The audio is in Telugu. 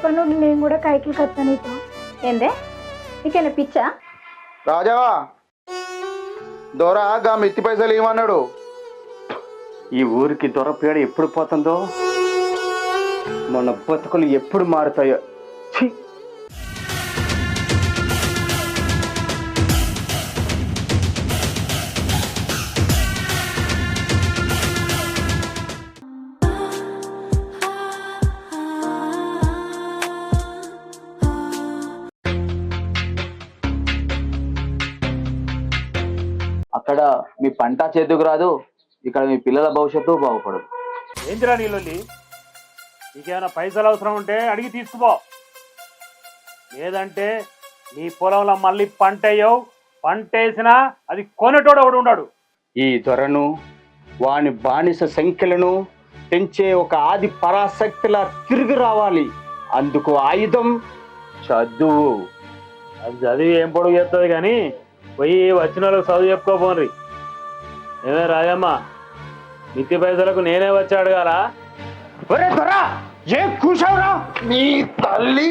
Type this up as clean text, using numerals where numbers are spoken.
రేపటి నుండి నేను కూడా కైకిలికి వస్తాను నీతో. ఏందే నీకేనా పిచ్చా? రాజావా దొర గా మిత్తి పైసలు ఏమన్నాడు? ఈ ఊరికి దొరపేడ ఎప్పుడు పోతుందో, మన బతుకులు ఎప్పుడు మారుతాయో. ఛీ! అక్కడ మీ పంట చేతుకు రాదు, ఇక్కడ మీ పిల్లల భవిష్యత్తు బాగుపడదు. ఏంటిరా నీళ్ళొల్లి? నీకేమైనా పైసలు అవసరం ఉంటే అడిగి తీసుకుపో, లేదంటే నీ పొలంలో మళ్ళీ పంట వేయవు. పంట వేసినా అది కొనేటోడు ఒకడు ఉన్నాడు. ఈ దొరను, వాని బానిస సంఖ్యలను పెంచే ఒక ఆది పరాశక్తిలా తిరిగి రావాలి. అందుకు ఆయుధం చదువు. అది చదివి ఏం పొడుగు చేస్తుంది కానీ పోయి వచ్చిన వాళ్ళకి చదువు చెప్పుకోపోన్రి. ఏమే రాజమ్మ, మిత్తి పైసలకు నేనే వచ్చి అడగాలా? ఒరే దొర, ఏ కూసావురా నీ తల్లి